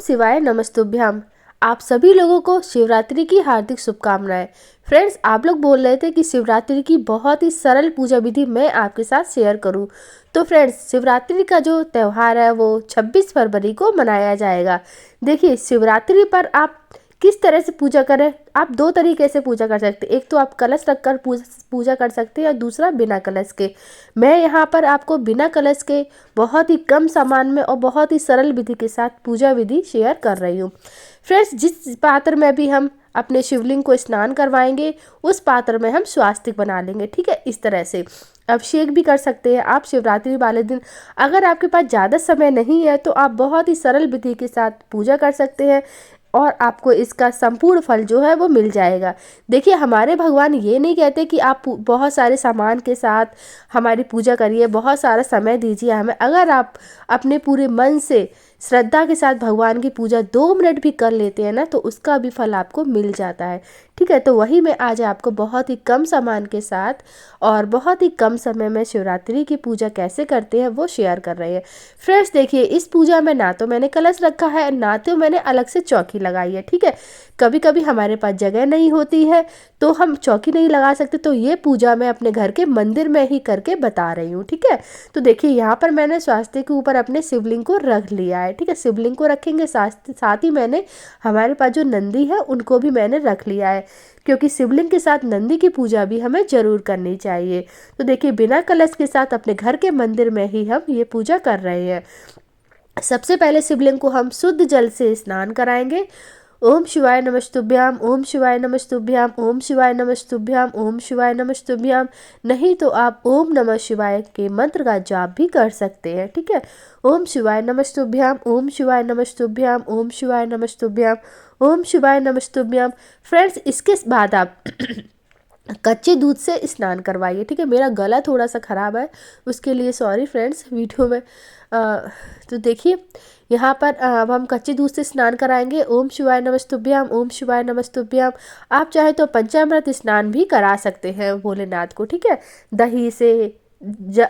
शिवाय नमस्तुभ्याम। आप सभी लोगों को शिवरात्रि की हार्दिक शुभकामनाएं। फ्रेंड्स, आप लोग बोल रहे थे कि शिवरात्रि की बहुत ही सरल पूजा विधि मैं आपके साथ शेयर करूं। तो फ्रेंड्स, शिवरात्रि का जो त्यौहार है वो 26 फरवरी को मनाया जाएगा। देखिए, शिवरात्रि पर आप किस तरह से पूजा करें। आप दो तरीके से पूजा कर सकते हैं। एक तो आप कलश रखकर पूजा कर सकते हैं और दूसरा बिना कलश के। मैं यहाँ पर आपको बिना कलश के बहुत ही कम सामान में और बहुत ही सरल विधि के साथ पूजा विधि शेयर कर रही हूँ। फ्रेंड्स, जिस पात्र में भी हम अपने शिवलिंग को स्नान करवाएंगे उस पात्र में हम स्वास्तिक बना लेंगे। ठीक है, इस तरह से अभिषेक भी कर सकते हैं आप शिवरात्रि वाले दिन। अगर आपके पास ज़्यादा समय नहीं है तो आप बहुत ही सरल विधि के साथ पूजा कर सकते हैं और आपको इसका संपूर्ण फल जो है वो मिल जाएगा। देखिए, हमारे भगवान ये नहीं कहते कि आप बहुत सारे सामान के साथ हमारी पूजा करिए, बहुत सारा समय दीजिए हमें। अगर आप अपने पूरे मन से श्रद्धा के साथ भगवान की पूजा 2 मिनट भी कर लेते हैं ना, तो उसका भी फल आपको मिल जाता है। ठीक है, तो वही मैं आज आपको बहुत ही कम सामान के साथ और बहुत ही कम समय में शिवरात्रि की पूजा कैसे करते हैं वो शेयर कर रहे हैं। फ्रेंड्स, देखिए, इस पूजा में ना तो मैंने कलश रखा है ना तो मैंने अलग से चौकी लगाई है। ठीक है, कभी कभी हमारे पास जगह नहीं होती है तो हम चौकी नहीं लगा सकते, तो ये पूजा मैं अपने घर के मंदिर में ही करके बता रही हूँ। ठीक है, तो देखिए, यहाँ पर मैंने स्वास्तिक के ऊपर अपने शिवलिंग को रख लिया है। ठीक है, शिवलिंग को रखेंगे, साथ ही मैंने हमारे पास जो नंदी है उनको भी मैंने रख लिया है, क्योंकि शिवलिंग के साथ नंदी की पूजा भी हमें जरूर करनी चाहिए। तो देखिए, बिना कलश के साथ अपने घर के मंदिर में ही हम ये पूजा कर रहे हैं। सबसे पहले शिवलिंग को हम शुद्ध जल से स्नान कराएंगे। ओम शिवाय नमस्तुभ्याम, ओम शिवाय नमस्तुभ्याम, ओम शिवाय नमस्तुभ्याम, ओम शिवाय नमस्तुभ्याम। नहीं तो आप ओम नमः शिवाय के मंत्र का जाप भी कर सकते हैं। ठीक है, ओम शिवाय नमस्तुभ्याम, ओम शिवाय नमस्तुभ्याम, ओम शिवाय नमस्तुभ्याम, ओम शिवाय नमस्तुभ्याम। फ्रेंड्स, इसके बाद आप कच्चे दूध से स्नान करवाइए। ठीक है, मेरा गला थोड़ा सा ख़राब है, उसके लिए सॉरी फ्रेंड्स वीडियो में। तो देखिए, यहाँ पर अब हम कच्चे दूध से स्नान कराएंगे। ओम शिवाय नमस्तुभ्याम, ओम शिवाय नमस्तुभ्याम। आप चाहे तो पंचामृत स्नान भी करा सकते हैं भोलेनाथ को। ठीक है, दही से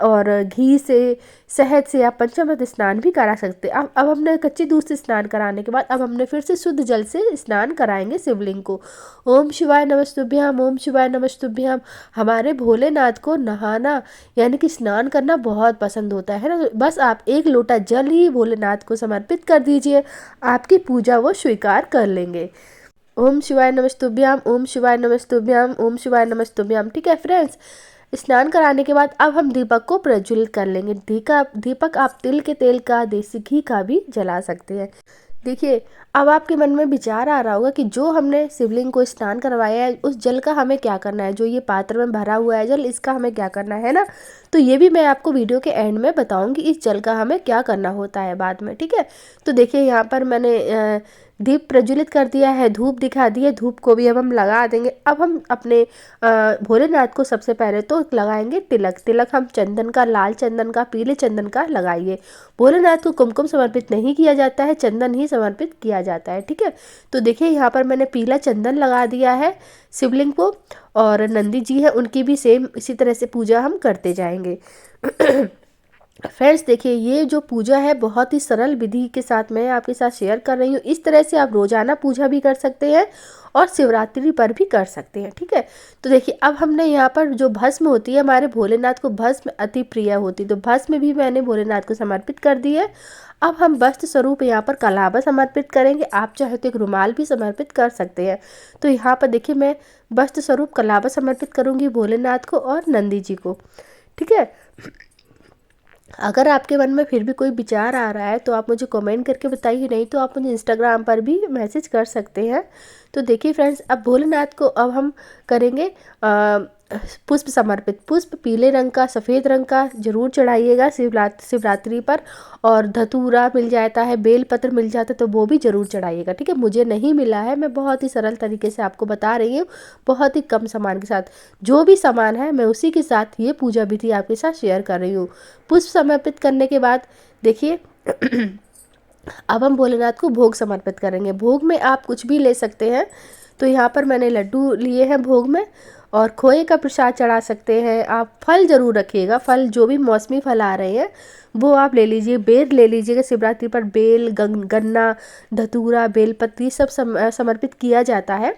और घी से, शहद से आप पंचामृत स्नान भी करा सकते हैं। अब हमने कच्चे दूध से स्नान कराने के बाद अब हमने फिर से शुद्ध जल से स्नान कराएंगे शिवलिंग को। ओम शिवाय नमस्तुभ्याम, ओम शिवाय नमस्तुभ्याम। हमारे भोलेनाथ को नहाना यानी कि स्नान करना बहुत पसंद होता है ना। बस आप 1 लोटा जल ही भोलेनाथ को समर्पित कर दीजिए, आपकी पूजा वो स्वीकार कर लेंगे। ओम शिवाय नमस्तुभ्याम, ओम शिवाय नमस्तुभ्याम, ओम शिवाय नमस्तुभ्याम। ठीक है फ्रेंड्स, स्नान कराने के बाद अब हम दीपक को प्रज्वलित कर लेंगे। दीपक आप तिल के तेल का, देसी घी का भी जला सकते हैं। देखिए, अब आपके मन में विचार आ रहा होगा कि जो हमने शिवलिंग को स्नान करवाया है उस जल का हमें क्या करना है, जो ये पात्र में भरा हुआ है जल, इसका हमें क्या करना है ना। तो ये भी मैं आपको वीडियो के एंड में बताऊंगी इस जल का हमें क्या करना होता है बाद में। ठीक है, तो देखिए, यहाँ पर मैंने दीप प्रज्वलित कर दिया है, धूप दिखा दी है, धूप को भी अब हम लगा देंगे। अब हम अपने भोलेनाथ को सबसे पहले तो लगाएंगे तिलक। तिलक हम चंदन का, लाल चंदन का, पीले चंदन का लगाइए। भोलेनाथ को कुमकुम समर्पित नहीं किया जाता है, चंदन ही समर्पित किया जाता है। ठीक है, तो देखिए, यहाँ पर मैंने पीला चंदन लगा दिया है शिवलिंग को, और नंदी जी है उनकी भी सेम इसी तरह से पूजा हम करते जाएंगे। फ्रेंड्स, देखिए, ये जो पूजा है बहुत ही सरल विधि के साथ मैं आपके साथ शेयर कर रही हूँ। इस तरह से आप रोजाना पूजा भी कर सकते हैं और शिवरात्रि पर भी कर सकते हैं। ठीक है, तो देखिए, अब हमने यहाँ पर जो भस्म होती है, हमारे भोलेनाथ को भस्म अति प्रिय होती, तो भस्म भी मैंने भोलेनाथ को समर्पित कर दी है। अब हम वस्त्र स्वरूप यहाँ पर कलावा समर्पित करेंगे। आप चाहे तो एक रुमाल भी समर्पित कर सकते हैं। तो यहाँ पर देखिए, मैं वस्त्र स्वरूप कलावा समर्पित करूँगी भोलेनाथ को और नंदी जी को। ठीक है, अगर आपके मन में फिर भी कोई विचार आ रहा है तो आप मुझे कमेंट करके बताइए, नहीं तो आप मुझे इंस्टाग्राम पर भी मैसेज कर सकते हैं। तो देखिए फ्रेंड्स, अब भोलेनाथ को अब हम करेंगे पुष्प समर्पित। पुष्प पीले रंग का, सफ़ेद रंग का जरूर चढ़ाइएगा शिवरात्रि पर। और धतूरा मिल जाता है, बेलपत्र मिल जाता है तो वो भी जरूर चढ़ाइएगा। ठीक है, मुझे नहीं मिला है, मैं बहुत ही सरल तरीके से आपको बता रही हूँ, बहुत ही कम सामान के साथ। जो भी सामान है मैं उसी के साथ ये पूजा विधि आपके साथ शेयर कर रही हूँ। पुष्प समर्पित करने के बाद देखिए, अब हम भोलेनाथ को भोग समर्पित करेंगे। भोग में आप कुछ भी ले सकते हैं। तो यहाँ पर मैंने लड्डू लिए हैं भोग में, और खोए का प्रसाद चढ़ा सकते हैं। आप फल ज़रूर रखिएगा, फल जो भी मौसमी फल आ रहे हैं वो आप ले लीजिए। बेर ले लीजिएगा, शिवरात्रि पर बेल, गन्ना, धतूरा, बेलपत्री सब समर्पित किया जाता है।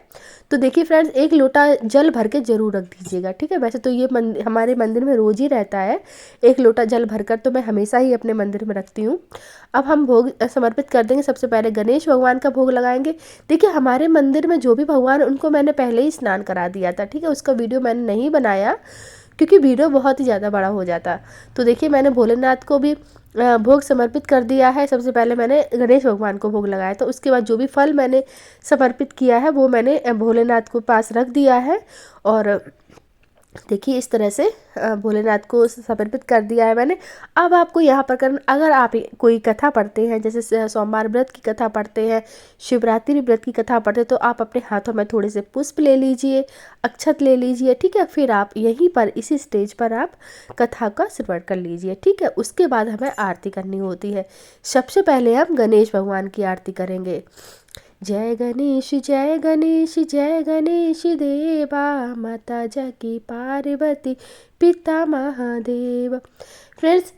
तो देखिए फ्रेंड्स, एक लोटा जल भर के ज़रूर रख दीजिएगा, ठीक है। वैसे तो ये हमारे मंदिर में रोज़ ही रहता है, एक लोटा जल भरकर तो मैं हमेशा ही अपने मंदिर में रखती हूँ। अब हम भोग समर्पित कर देंगे। सबसे पहले गणेश भगवान का भोग लगाएंगे। देखिए हमारे मंदिर में जो भी भगवान है उनको मैंने पहले ही स्नान करा दिया था, ठीक है। उसका वीडियो मैंने नहीं बनाया क्योंकि वीडियो बहुत ही ज़्यादा बड़ा हो जाता। तो देखिए मैंने भोलेनाथ को भी भोग समर्पित कर दिया है। सबसे पहले मैंने गणेश भगवान को भोग लगाया, तो उसके बाद जो भी फल मैंने समर्पित किया है वो मैंने भोलेनाथ को पास रख दिया है। और देखिए इस तरह से भोलेनाथ को समर्पित कर दिया है मैंने। अब आपको यहाँ पर करना, अगर आप कोई कथा पढ़ते हैं, जैसे सोमवार व्रत की कथा पढ़ते हैं, शिवरात्रि व्रत की कथा पढ़ते हैं, तो आप अपने हाथों में थोड़े से पुष्प ले लीजिए, अक्षत ले लीजिए, ठीक है। फिर आप यहीं पर इसी स्टेज पर आप कथा का श्रवण कर लीजिए, ठीक है। उसके बाद हमें आरती करनी होती है। सबसे पहले हम गणेश भगवान की आरती करेंगे। जय गणेश जय गणेश जय गणेश देवा, माता जाकी पार्वती पिता महादेव। फ्रेंड्स,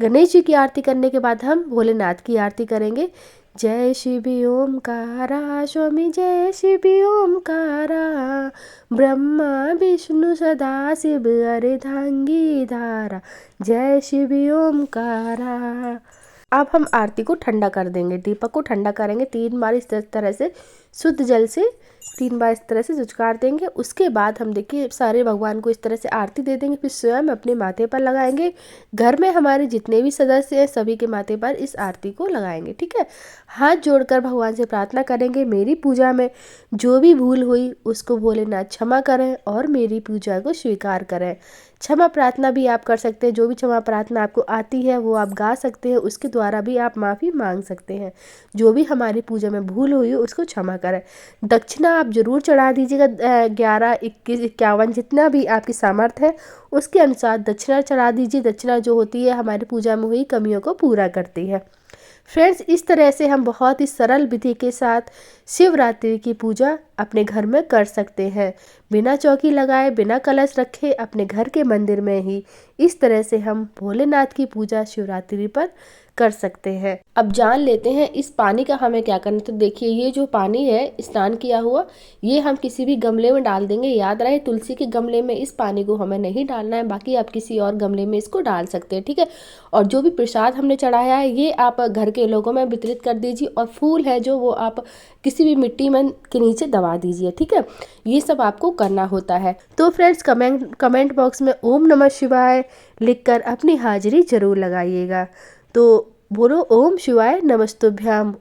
गणेश जी की आरती करने के बाद हम भोलेनाथ की आरती करेंगे। जय शिव ओमकारा स्वामी, जय शिव ओमकारा, ब्रह्मा विष्णु सदा शिव अर्धांगी धारा, जय शिव ओमकारा। अब हम आरती को ठंडा कर देंगे, दीपक को ठंडा करेंगे 3 बार इस तरह से, शुद्ध जल से 3 बार इस तरह से झुझकार देंगे। उसके बाद हम देखिए सारे भगवान को इस तरह से आरती दे देंगे, फिर स्वयं अपने माथे पर लगाएंगे। घर में हमारे जितने भी सदस्य हैं सभी के माथे पर इस आरती को लगाएंगे, ठीक है। हाथ जोड़कर भगवान से प्रार्थना करेंगे, मेरी पूजा में जो भी भूल हुई उसको भोलेनाथ क्षमा करें और मेरी पूजा को स्वीकार करें। क्षमा प्रार्थना भी आप कर सकते हैं, जो भी क्षमा प्रार्थना आपको आती है वो आप गा सकते हैं, उसके द्वारा भी आप माफ़ी मांग सकते हैं। जो भी हमारी पूजा में भूल हुई हो उसको क्षमा करें। दक्षिणा आप जरूर चढ़ा दीजिएगा, 11, 21, 51 जितना भी आपकी सामर्थ्य है उसके अनुसार दक्षिणा चढ़ा दीजिए। दक्षिणा जो होती है हमारी पूजा में हुई कमियों को पूरा करती है। फ्रेंड्स, इस तरह से हम बहुत ही सरल विधि के साथ शिवरात्रि की पूजा अपने घर में कर सकते हैं, बिना चौकी लगाए, बिना कलश रखे, अपने घर के मंदिर में ही इस तरह से हम भोलेनाथ की पूजा शिवरात्रि पर कर सकते हैं। अब जान लेते हैं इस पानी का हमें क्या करना। तो देखिए ये जो पानी है स्नान किया हुआ, ये हम किसी भी गमले में डाल देंगे। याद रहे तुलसी के गमले में इस पानी को हमें नहीं डालना है, बाकी आप किसी और गमले में इसको डाल सकते हैं, ठीक है। और जो भी प्रसाद हमने चढ़ाया है ये आप घर के लोगों में वितरित कर दीजिए, और फूल है जो वो आप किसी भी मिट्टी में के नीचे दबा दीजिए, ठीक है। ये सब आपको करना होता है। तो फ्रेंड्स, कमेंट बॉक्स में ओम नमः शिवाय लिखकर अपनी हाजिरी जरूर लगाइएगा। तो बोलो ओम शिवाय नमस्तुभ्याम।